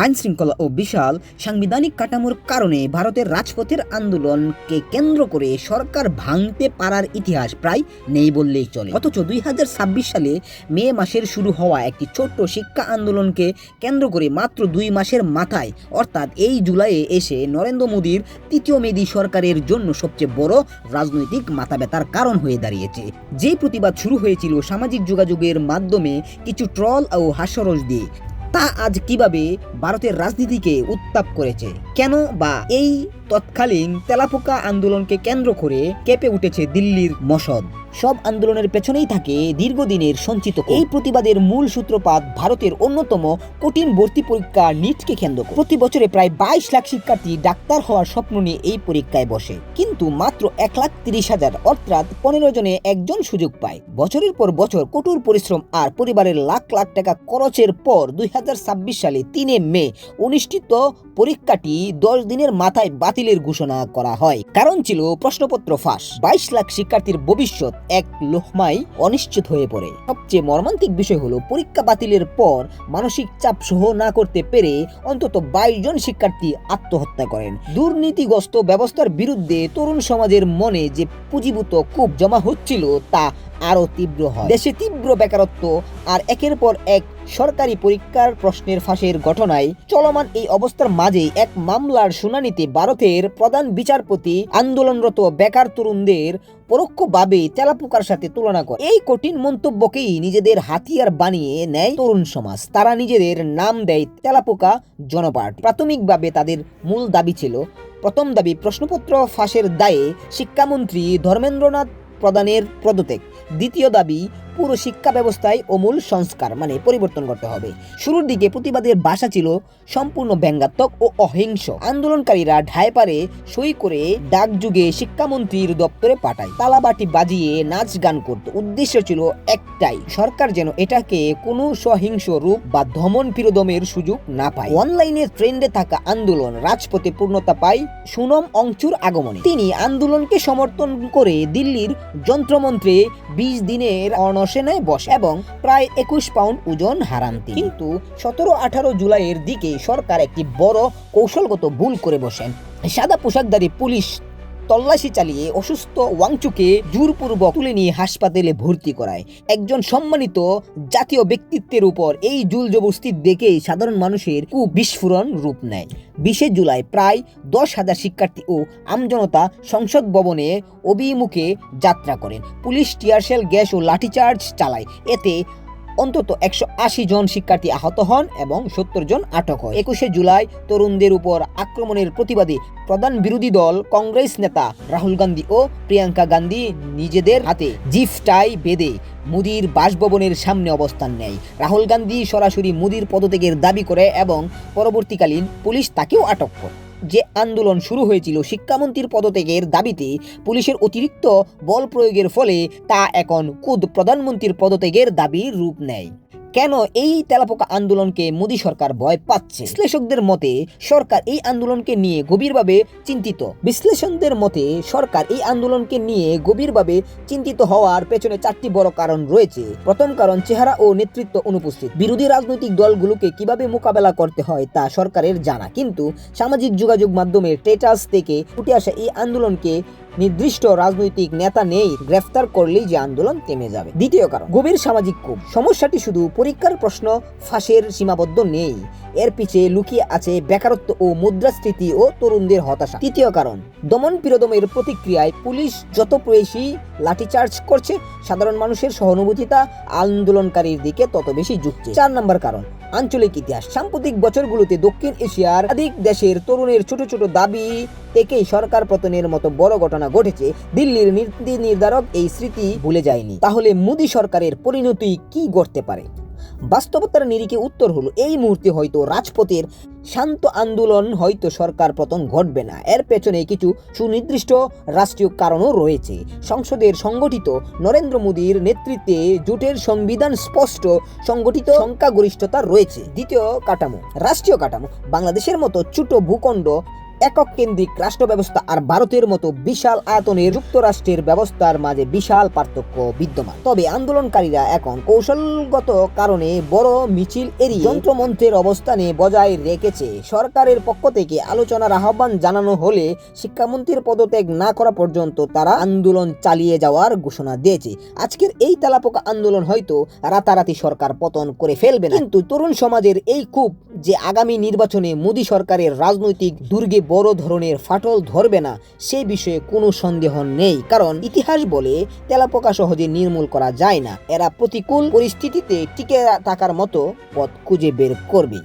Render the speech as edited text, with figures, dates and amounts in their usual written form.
আইন শৃঙ্খলা ও বিশাল সাংবিধানিক কাঠামোর কারণে ভারতের রাজপথের আন্দোলনকে কেন্দ্র করে সরকার ভাঙতে পারার ইতিহাস প্রায় নেই বললেই চলে। অথচ 2026 সালে মে মাসের শুরু হওয়া একটি ছোট্ট শিক্ষা আন্দোলনকে কেন্দ্র করে মাত্র 2 মাসের মাথায় অর্থাৎ এই জুলাইয়ে এসে নরেন্দ্র মোদীর তৃতীয় মেয়াদী সরকারের জন্য সবচেয়ে বড় রাজনৈতিক মাথাব্যথার কারণ হয়ে দাঁড়িয়েছে। যে প্রতিবাদ শুরু হয়েছিল সামাজিক যোগাযোগের মাধ্যমে কিছু ট্রল ও হাস্যরস দিয়ে, তা আজ কিভাবে ভারতের রাজনীতিকে উত্তাপ করেছে, কেন বা এই তৎকালীন তেলাপোকা আন্দোলনকে কেন্দ্র করে কেঁপে উঠেছে দিল্লির মসনদ। সব আন্দোলনের পেছনেই থাকে দীর্ঘদিনের সঞ্চিত। এই প্রতিবাদের মূল সূত্রপাত ভারতের অন্যতম কঠিন ভর্তি পরীক্ষা নিটকে কেন্দ্র করে। প্রতি বছরে প্রায় 22 লাখ শিক্ষার্থী ডাক্তার হওয়ার স্বপ্ন নিয়ে এই পরীক্ষায় বসে, কিন্তু মাত্র 1,30,000 অর্থাৎ 15 জনে একজন সুযোগ পায়। বছরের পর বছর কঠোর পরিশ্রম আর পরিবারের লাখ লাখ টাকা খরচের পর 2026 সালে 3 মে অনুষ্ঠিত পরীক্ষাটি 10 দিনের মাথায় বাতিলের ঘোষণা করা হয়। কারণ ছিল প্রশ্নপত্র ফাঁস। 22 লাখ শিক্ষার্থীর ভবিষ্যৎ এক লোহমায় অনিশ্চিত হয়ে পড়ে। সবচেয়ে মর্মান্তিক বিষয় হলো পরীক্ষা বাতিলের পর মানসিক চাপ সহ না করতে পেরে অন্তত 22 জন শিক্ষার্থী আত্মহত্যা করেন। দুর্নীতিগ্রস্ত ব্যবস্থার বিরুদ্ধে তরুণ সমাজের মনে যে পুঁজিভূত ক্ষোভ জমা হচ্ছিল তা আরো তীব্র হয়। দেশে তীব্র বেকারত্ব আর একের পর এক সরকারি পরীক্ষার প্রশ্নের ফাঁসের ঘটনায় চলমান এই অবস্থার মাঝে এক মামলার শুনানিতে ভারতের প্রধান বিচারপতি আন্দোলনরত বেকার তরুণদের পরোক্ষভাবে তেলাপোকার সাথে তুলনা করে। এই কঠিন মন্তব্যকেই নিজেদের হাতিয়ার বানিয়ে নেয় তরুণ সমাজ। তারা নিজেদের নাম দেয় তেলাপোকা জনপার্টি। প্রাথমিকভাবে তাদের মূল দাবি ছিল, প্রথম দাবি প্রশ্নপত্র ফাঁসের দায়ে শিক্ষামন্ত্রী ধর্মেন্দ্রনাথ প্রধানের পদত্যাগ। দ্বিতীয় দাবি পুরো শিক্ষা ব্যবস্থায় আমূল সংস্কার পরিবর্তন করতে হবে। শুরুর দিকে প্রতিবাদের ভাষা ছিল সম্পূর্ণ ব্যঙ্গাত্মক ও অহিংস। আন্দোলনকারীরা ঢাইপারে সই করে ডাকযুগে শিক্ষামন্ত্রীর দপ্তরে পাঠায়, তালাবাটি বাজিয়ে নাচ গান করত। উদ্দেশ্য ছিল একটাই, সরকার যেন এটাকে কোনো সহিংস রূপ বা দমন পীড়নের সুযোগ না পায়। অনলাইনে ট্রেন্ডে থাকা আন্দোলন রাজপথে পূর্ণতা পায় সুনম অংচুর আগমনে। তিনি আন্দোলনকে সমর্থন করে দিল্লির যন্ত্রমন্ত্রে 20 দিনের অনশনে বসে এবং প্রায় 21 পাউন্ড ওজন হারান তিনি। কিন্তু 17-18 জুলাইয়ের দিকে সরকার একটি বড় কৌশলগত ভুল করে বসেন। সাদা পোশাকধারী পুলিশ তল্লাশি চালিয়ে অসুস্থ ওয়াংচুকে জোরপূর্বক তুলে নিয়ে হাসপাতালে ভর্তি করায়। একজন সম্মানিত জাতীয় ব্যক্তিত্বের উপর এই জুলজবস্তি দেখেই সাধারণ মানুষের বিস্ফোরণ রূপ নেয়। 20 জুলাই প্রায় 10,000 শিক্ষার্থী ও আমজনতা সংসদ ভবনে অভিমুখে যাত্রা করেন। পুলিশ টিয়ারশেল গ্যাস ও লাঠিচার্জ চালায়। এতে অন্তত 180 জন শিক্ষার্থী আহত হন এবং 70 জন আটক হয়। 21 জুলাই তরুণদের উপর আক্রমণের প্রতিবাদে প্রধান বিরোধী দল কংগ্রেস নেতা রাহুল গান্ধী ও প্রিয়াঙ্কা গান্ধী নিজেদের হাতে জিপ টাই বেঁধে মোদির বাসভবনের সামনে অবস্থান নেয়। রাহুল গান্ধী সরাসরি মোদির পদত্যাগের দাবি করে এবং পরবর্তীকালীন পুলিশ তাকেও আটক করে। যে আন্দোলন শুরু হয়েছিল শিক্ষামন্ত্রীর পদত্যাগের দাবিতে পুলিশের অতিরিক্ত বল প্রয়োগের ফলে তা এখন খুদ প্রধানমন্ত্রীর পদত্যাগের দাবির রূপ নেয়। কেন এই তেলাপোকা আন্দোলনকে মোদী সরকার ভয় পাচ্ছে? বিশ্লেষকদের মতে সরকার এই আন্দোলনকে নিয়ে গভীরভাবে চিন্তিত হওয়ার পেছনে 4টি বড় কারণ রয়েছে। প্রথম কারণ, চেহারা ও নেতৃত্ব অনুপস্থিত। বিরোধী রাজনৈতিক দলগুলোকে কিভাবে মোকাবেলা করতে হয় তা সরকারের জানা, কিন্তু সামাজিক যোগাযোগ মাধ্যমের স্ট্যাটাস থেকে উঠে আসা এই আন্দোলনকে নির্দিষ্ট রাজনৈতিক নেতা নেই, গ্রেফতার করলেই যে আন্দোলন থেমে যাবে। দ্বিতীয় কারণ, গভীর সামাজিক ক্ষোভ। সমস্যাটি শুধু পরীক্ষার প্রশ্ন ফাঁসের সীমাবদ্ধ নেই, এর পিছে লুকিয়ে আছে বেকারত্ব ও মুদ্রাস্ফীতি ও তরুণদের হতাশা। তৃতীয় কারণ, দমন পীড়নের প্রতিক্রিয়ায় পুলিশ যত বেশি লাঠিচার্জ করছে, সাধারণ মানুষের সহানুভূতিতা আন্দোলনকারীর দিকে তত বেশি ঝুঁকছে। 4 নম্বর কারণ, আঞ্চলিক ইতিহাস। সাম্প্রতিক বছরগুলোতে দক্ষিণ এশিয়ার একাধিক দেশের তরুণের ছোট ছোট দাবি থেকেই সরকার পতনের মতো বড় ঘটনা ঘটেছে। দিল্লির নীতি নির্ধারক এই স্মৃতি ভুলে যায়নি। তাহলে মোদী সরকারের পরিণতি কি ঘটতে পারে? বাস্তবতার নিরিখে উত্তর হলো, এই মুহূর্তে হয়তো রাজপথের শান্ত আন্দোলন হয়তো সরকার পতন ঘটবে না। এর পেছনে কিছু সুনির্দিষ্ট রাষ্ট্রীয় কারণও রয়েছে। সংসদের সংগঠিত নরেন্দ্র মোদীর নেতৃত্বে জোটের সংবিধান স্পষ্ট সংগঠিত সংখ্যাগরিষ্ঠতা রয়েছে। দ্বিতীয় কাঠামো, রাষ্ট্রীয় কাঠামো। বাংলাদেশের মতো ছোট ভূখণ্ড একক কেন্দ্রিক রাষ্ট্র ব্যবস্থা আর ভারতের মতো বিশাল আয়তনের যুক্তরাষ্ট্রের ব্যবস্থার মাঝে বিশাল পার্থক্য বিদ্যমান। তবে আন্দোলনকারীরা এখন কৌশলগত কারণে বড় মিছিল এড়িয়ে যন্ত্রমন্ত্রের অবস্থানে বজায় রেখেছে। সরকারের পক্ষ থেকে আলোচনার আহ্বান জানানো হলে শিক্ষামন্ত্রীর পদত্যাগ না করা পর্যন্ত তারা আন্দোলন চালিয়ে যাওয়ার ঘোষণা দিয়েছে। আজকের এই তেলাপোকা আন্দোলন হয়তো রাতারাতি সরকার পতন করে ফেলবে না, কিন্তু তরুণ সমাজের এই ক্ষোভ যে আগামী নির্বাচনে মোদী সরকারের রাজনৈতিক দুর্গে বড় ধরনের ফাটল ধরবে না সেই বিষয়ে কোনো সন্দেহ নেই। কারণ ইতিহাস বলে তেলাপোকা সহজে নির্মূল করা যায় না, এরা প্রতিকূল পরিস্থিতিতে টিকে থাকার মতো পথ খুঁজে বের করবে।